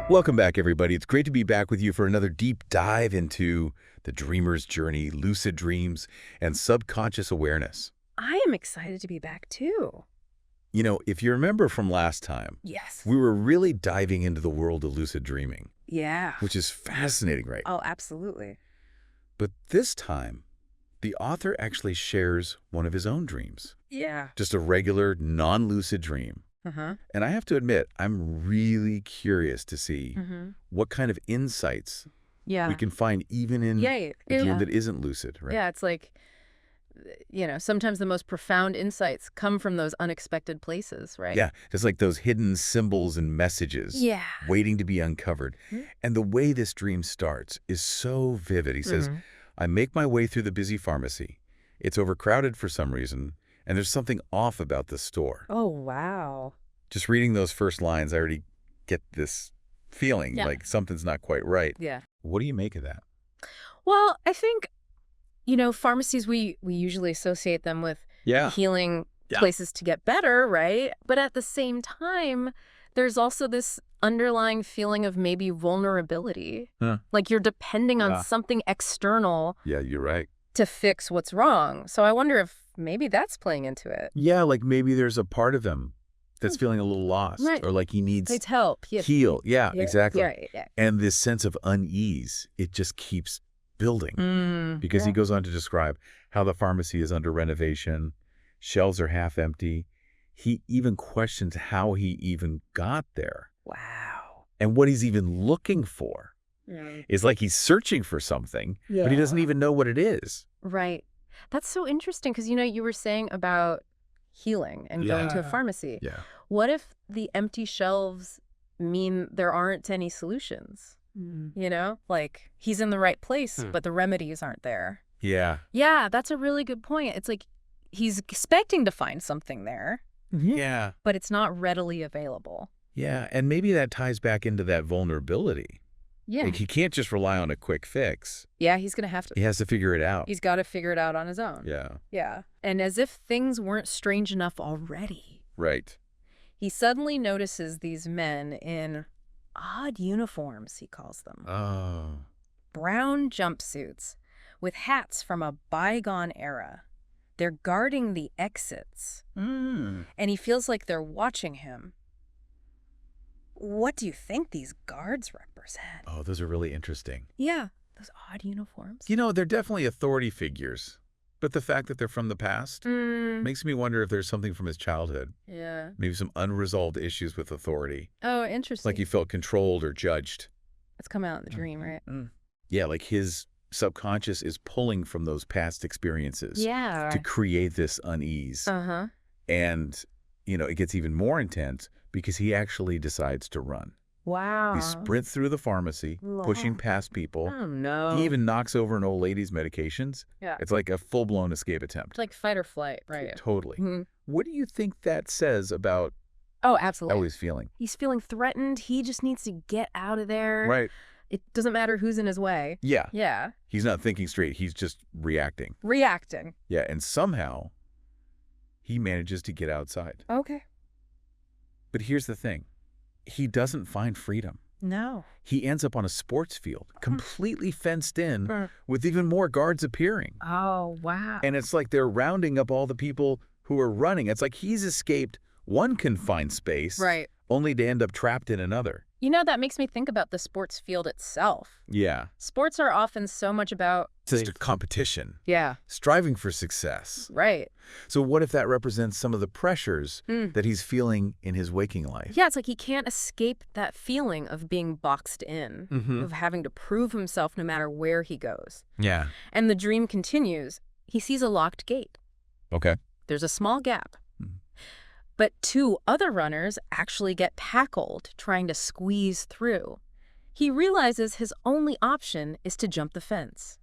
Welcome back, everybody. It's great to be back with you for another deep dive into the dreamer's journey, lucid dreams, and subconscious awareness. I am excited to be back too. You know, if you remember from last time, Yes. we were really diving into the world of lucid dreaming, Yeah. which is fascinating, right? Oh, absolutely. But this time, the author actually shares one of his own dreams. Yeah. Just a regular, non-lucid dream. Uh-huh. And I have to admit, I'm really curious to see Mm-hmm. what kind of insights Yeah. we can find even in Yeah. a Yeah. dream that isn't lucid, right? Yeah, it's like, sometimes the most profound insights come from those unexpected places, right? Yeah, just like those hidden symbols and messages Yeah. waiting to be uncovered. Mhm. And the way this dream starts is so vivid. He says, Mhm. I make my way through the busy pharmacy. It's overcrowded for some reason, and there's something off about the store. Oh, wow. Just reading those first lines, I already get this feeling Yeah. like something's not quite right. Yeah. What do you make of that? Well, I think, pharmacies, we usually associate them with Yeah. healing Yeah. places to get better, right? But at the same time, there's also this underlying feeling of maybe vulnerability. Huh. Like you're depending on Yeah. something external Yeah, you're right. to fix what's wrong. So I wonder if maybe that's playing into it. Yeah, like maybe there's a part of him that's feeling a little lost, Right. or like he needs Needs help. Yeah. heal. Yeah, exactly. Yeah. And this sense of unease, it just keeps building because he goes on to describe how the pharmacy is under renovation, shelves are half empty. He even questions how he even got there Wow. and what he's even looking for. Yeah. It's like he's searching for something, but he doesn't even know what it is. Right. That's so interesting because, you were saying about healing and going to a Yeah. pharmacy. Yeah. What if the empty shelves mean there aren't any solutions? Like he's in the right place, but the remedies aren't there. Yeah. Yeah, that's a really good point. It's like he's expecting to find something there, Yeah. but it's not readily available. Yeah. And maybe that ties back into that vulnerability. Yeah. Like he can't just rely on a quick fix. Yeah, he's going to have to. He has to figure it out. He's got to figure it out on his own. Yeah. Yeah. And as if things weren't strange enough already, Right. he suddenly notices these men in odd uniforms, he calls them. Oh. Brown jumpsuits with hats from a bygone era. They're guarding the exits, and he feels like they're watching him. What do you think these guards represent? Oh, those are really interesting. Yeah, those odd uniforms. You know, they're definitely authority figures, but the fact that they're from the past makes me wonder if there's something from his childhood, Yeah. maybe some unresolved issues with authority, Oh, interesting. like he felt controlled or judged. It's come out in the dream, right? Yeah, like his subconscious is pulling from those past experiences Yeah. to create this unease. Uh-huh. And, it gets even more intense because he actually decides to run. Wow. He sprints through the pharmacy, pushing past people. Oh, no. He even knocks over an old lady's medications. Yeah. It's like a full-blown escape attempt. It's like fight or flight, right? Totally. Mhm. What do you think that says about Oh, how absolutely. he's feeling? He's feeling threatened. He just needs to get out of there. Right. It doesn't matter who's in his way. Yeah. Yeah. He's not thinking straight. He's just reacting. Reacting. Yeah. And somehow he manages to get outside. Okay. But here's the thing. He doesn't find freedom. No. He ends up on a sports field, completely fenced in, with even more guards appearing. Oh, wow. And it's like they're rounding up all the people who are running. It's like he's escaped one confined space, Right. only to end up trapped in another. That makes me think about the sports field itself. Yeah. Sports are often so much about... It's just a competition, Yeah. striving for success. Right. So what if that represents some of the pressures that he's feeling in his waking life? Yeah, it's like he can't escape that feeling of being boxed in, of having to prove himself no matter where he goes. Yeah. And the dream continues. He sees a locked gate. Okay. There's a small gap. But two other runners actually get tackled trying to squeeze through. He realizes his only option is to jump the fence.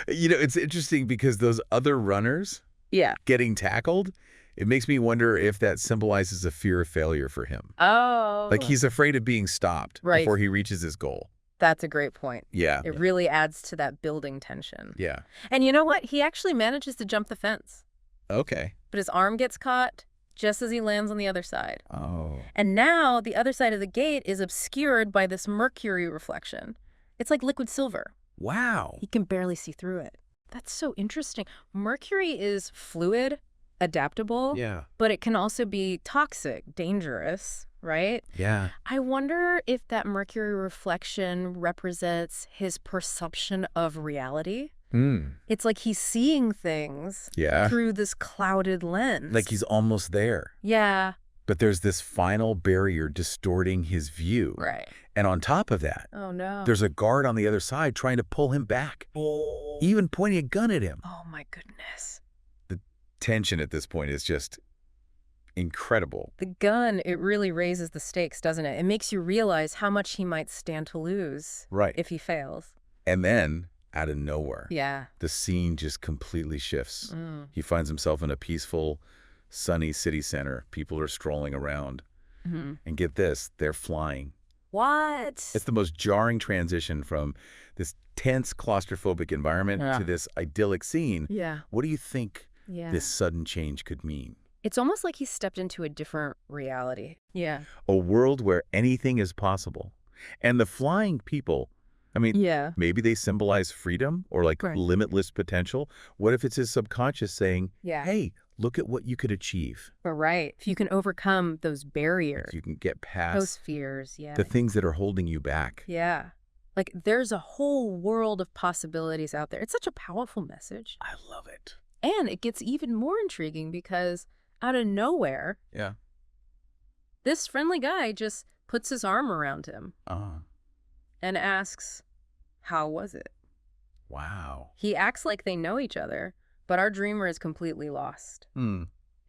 It's interesting because those other runners Yeah. getting tackled, it makes me wonder if that symbolizes a fear of failure for him. Oh. Like he's afraid of being stopped Right. before he reaches his goal. That's a great point. Yeah. It really adds to that building tension. Yeah. And you know what? He actually manages to jump the fence. Okay. But his arm gets caught just as he lands on the other side. Oh. And now the other side of the gate is obscured by this mercury reflection. It's like liquid silver. Wow. He can barely see through it. That's so interesting. Mercury is fluid, adaptable, Yeah. but it can also be toxic, dangerous, right? Yeah. I wonder if that mercury reflection represents his perception of reality. It's like he's seeing things Yeah. through this clouded lens. Like he's almost there. Yeah. But there's this final barrier distorting his view. Right. And on top of that, Oh, no. there's a guard on the other side trying to pull him back, even pointing a gun at him. Oh, my goodness. The tension at this point is just incredible. The gun, it really raises the stakes, doesn't it? It makes you realize how much he might stand to lose Right. if he fails. And then, out of nowhere, Yeah. the scene just completely shifts. Mm. He finds himself in a peaceful, sunny city center. People are strolling around. Mm-hmm. And get this, they're flying. What? It's the most jarring transition from this tense, claustrophobic environment Yeah. to this idyllic scene. Yeah. What do you think Yeah. this sudden change could mean? It's almost like he stepped into a different reality. Yeah. A world where anything is possible. And the flying people, I mean, Yeah. maybe they symbolize freedom or like Right. limitless potential. What if it's his subconscious saying, Yeah. hey, look at what you could achieve? But right. If you can overcome those barriers, If you can get those past fears. Yeah. the things that are holding you back. Yeah. Like there's a whole world of possibilities out there. It's such a powerful message. I love it. And it gets even more intriguing because out of nowhere, Yeah. this friendly guy just puts his arm around him and asks, how was it? Wow. He acts like they know each other, but our dreamer is completely lost.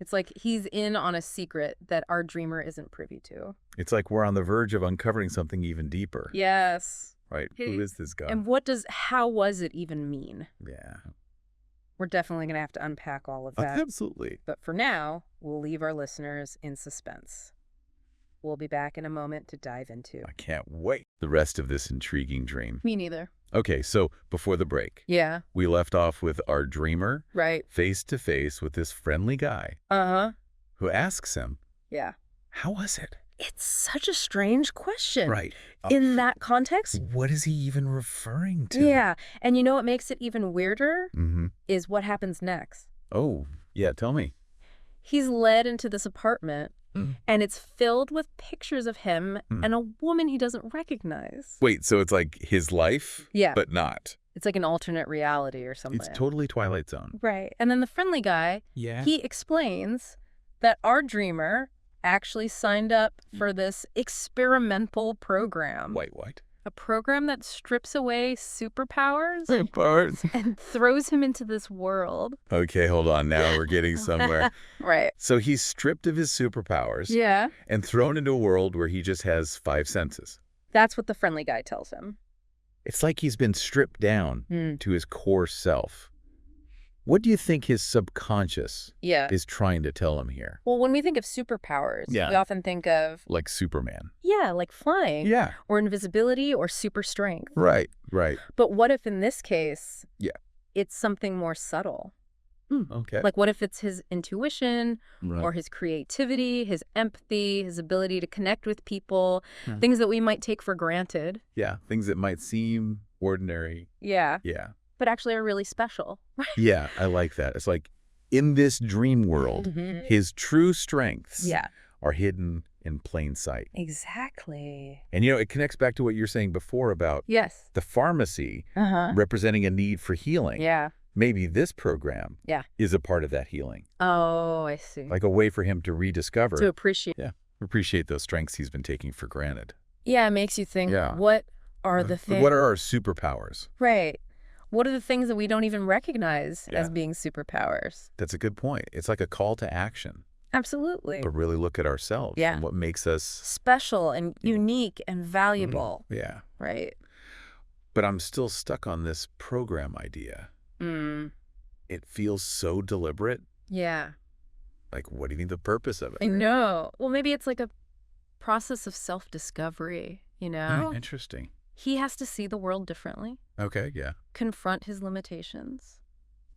It's like he's in on a secret that our dreamer isn't privy to. It's like we're on the verge of uncovering something even deeper. Yes. Right? Hey, Who is this guy? And how was it even mean? Yeah. We're definitely going to have to unpack all of that. Absolutely. But for now, we'll leave our listeners in suspense. We'll be back in a moment to dive into. I can't wait. The rest of this intriguing dream. Me neither. Okay, so before the break, Yeah. we left off with our dreamer Right. face to face with this friendly guy Uh-huh. who asks him, Yeah. how was it? It's such a strange question. Right. In that context? What is he even referring to? Yeah. And you know what makes it even weirder Mm-hmm. is what happens next. Oh, yeah, tell me. He's led into this apartment, Mm. and it's filled with pictures of him and a woman he doesn't recognize. Wait, so it's like his life, Yeah. but not. It's like an alternate reality or something. It's totally Twilight Zone. Right. And then the friendly guy, Yeah. he explains that our dreamer actually signed up for this experimental program. Wait, what? A program that strips away superpowers Parts. and throws him into this world. Okay, hold on. Now we're getting somewhere. Right. So he's stripped of his superpowers Yeah. and thrown into a world where he just has 5 senses. That's what the friendly guy tells him. It's like he's been stripped down Mm. to his core self. What do you think his subconscious Yeah. is trying to tell him here? Well, when we think of superpowers, Yeah. we often think of, Like Superman. like flying Yeah. or invisibility or super strength. Right, right. But what if in this case, Yeah. it's something more subtle? Okay. Like what if it's his intuition right. or his creativity, his empathy, his ability to connect with people, Yeah. things that we might take for granted. Yeah, things that might seem ordinary. Yeah. Yeah. But actually are really special. Yeah, I like that. It's like in this dream world, his true strengths Yeah. are hidden in plain sight. Exactly. And, you know, it connects back to what you were saying before about Yes. the pharmacy Uh-huh. representing a need for healing. Yeah. Maybe this program Yeah. is a part of that healing, Oh, I see. like a way for him to rediscover, To appreciate. appreciate those strengths he's been taking for granted. Yeah, it makes you think, Yeah. what are the things? What are our superpowers? Right. What are the things that we don't even recognize Yeah. as being superpowers? That's a good point. It's like a call to action, Absolutely. but really look at ourselves Yeah. and what makes us. Special and unique and valuable. Yeah. Right. But I'm still stuck on this program idea. Mm. It feels so deliberate. Yeah. Like, what do you think the purpose of it? I know. Well, maybe it's like a process of self-discovery, you know? Interesting. He has to see the world differently, Okay, yeah. confront his limitations.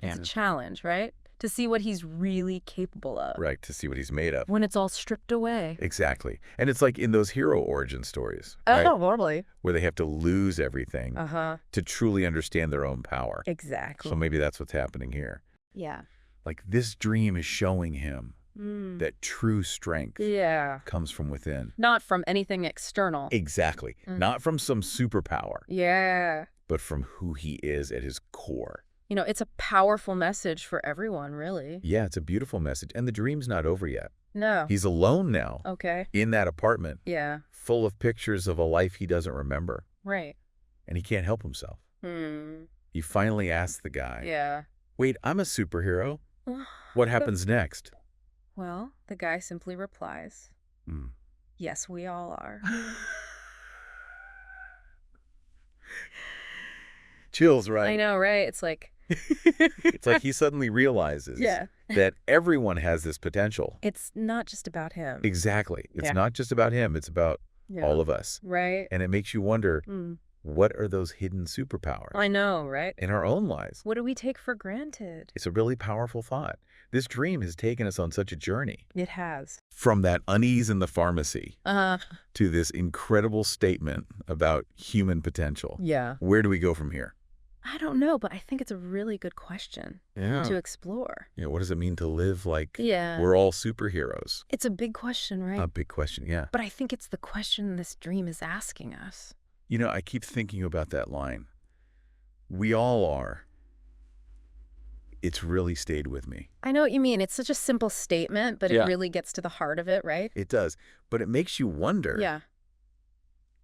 It's Yeah. a challenge, right? to see what he's really capable of. Right, to see what he's made of. When it's all stripped away. Exactly. And it's like in those hero origin stories, right? Oh, totally. Where they have to lose everything Uh-huh. to truly understand their own power. Exactly. So maybe that's what's happening here. Yeah. Like this dream is showing him that true strength Yeah. comes from within. Not from anything external. Exactly. Not from some superpower, Yeah. but from who he is at his core. You know, it's a powerful message for everyone, really. Yeah, it's a beautiful message. And the dream's not over yet. No. He's alone now Okay. in that apartment, Yeah. full of pictures of a life he doesn't remember. Right. And he can't help himself. Hmm. He finally asks the guy, Yeah. wait, I'm a superhero. What happens next? Well, the guy simply replies, Hmm. yes, we all are. Chills, right? I know, right? It's like... It's like he suddenly realizes Yeah. that everyone has this potential. It's not just about him. Exactly. It's Yeah. not just about him. It's about Yeah. all of us. Right? And it makes you wonder, what are those hidden superpowers I know, right? in our own lives? What do we take for granted? It's a really powerful thought. This dream has taken us on such a journey It has. from that unease in the pharmacy to this incredible statement about human potential. Yeah. Where do we go from here? I don't know, but I think it's a really good question to explore. You know, what does it mean to live like Yeah. we're all superheroes? It's a big question, right? A big question, yeah. But I think it's the question this dream is asking us. You know, I keep thinking about that line. We all are. It's really stayed with me. I know what you mean. It's such a simple statement, but Yeah. it really gets to the heart of it, right? It does. But it makes you wonder, Yeah.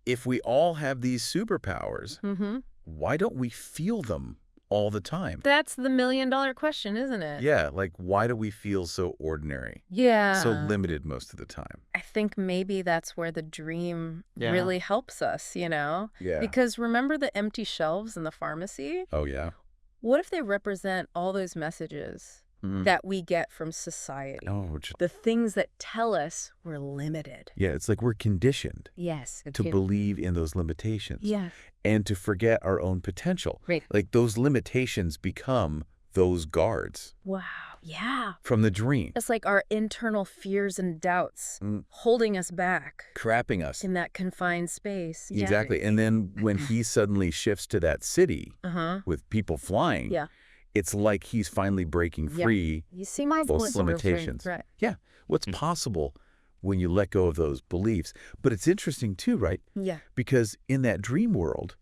if we all have these superpowers, Mm-hmm. why don't we feel them all the time? That's the million-dollar question, isn't it? Yeah, like why do we feel so ordinary? Yeah. So limited most of the time. I think maybe that's where the dream Yeah. really helps us, you know? Yeah. Because remember the empty shelves in the pharmacy? Oh, yeah. What if they represent all those messages that we get from society? Oh, The things that tell us we're limited. yeah, it's like we're conditioned Yes. to believe in those limitations Yeah. and to forget our own potential. Right. Like those limitations become those guards Wow. Yeah. from the dream, It's like our internal fears and doubts Mm. holding us back trapping us. in that confined space. Yeah. Exactly. And then when he suddenly shifts to that city Uh-huh. with people flying, Yeah. it's like he's finally breaking Yeah. free You see my those limitations. Right. Yeah. What's possible when you let go of those beliefs. But it's interesting too, right? Yeah. Because in that dream world,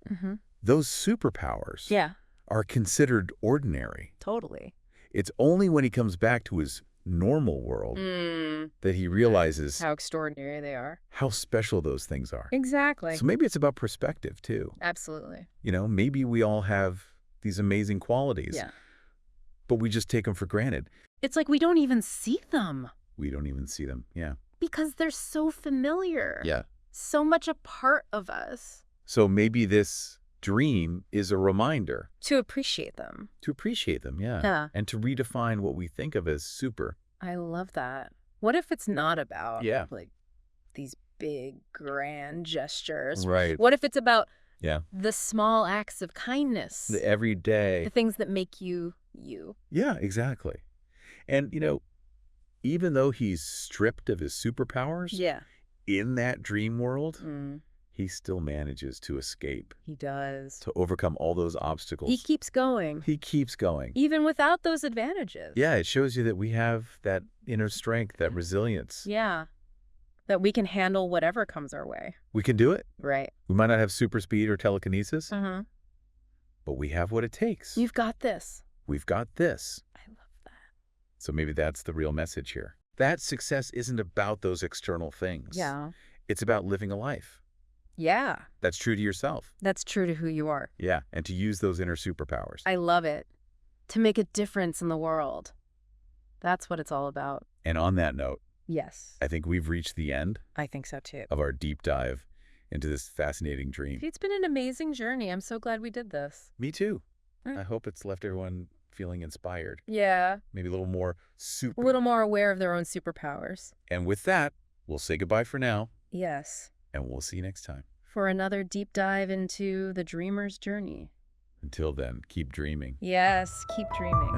those superpowers Yeah. are considered ordinary. Totally. It's only when he comes back to his normal world that he realizes How extraordinary they are. how special those things are. Exactly. So maybe it's about perspective too. Absolutely. You know, maybe we all have these amazing qualities, Yeah. but we just take them for granted. It's like we don't even see them We don't even see them. Yeah. because they're so familiar. Yeah. So much a part of us. So maybe this dream is a reminder To appreciate them. to appreciate them. Yeah. Yeah. And to redefine what we think of as super. I love that. What if it's not about Yeah. like these big grand gestures? Right. What if it's about Yeah. the small acts of kindness? The everyday. The things that make you you. Yeah, exactly. And, you know, even though he's stripped of his superpowers Yeah. in that dream world, Mm, he still manages to escape, he does. to overcome all those obstacles. He keeps going. He keeps going. Even without those advantages. Yeah, it shows you that we have that inner strength, that resilience. Yeah. That we can handle whatever comes our way. We can do it. Right. We might not have super speed or telekinesis, Uh-huh. but we have what it takes. You've got this. We've got this. I love that. So maybe that's the real message here. That success isn't about those external things. Yeah. It's about living a life Yeah. that's true to yourself. That's true to who you are. Yeah, and to use those inner superpowers. I love it. To make a difference in the world. That's what it's all about. And on that note, Yes. I think we've reached the end I think so too. of our deep dive into this fascinating dream. It's been an amazing journey. I'm so glad we did this. Me too. Mm. I hope it's left everyone feeling inspired, Yeah. maybe a little more A super. little more aware of their own superpowers. And with that, we'll say goodbye for now, Yes. and we'll see you next time. For another deep dive into the dreamer's journey. Until then, keep dreaming. Yes. Keep dreaming.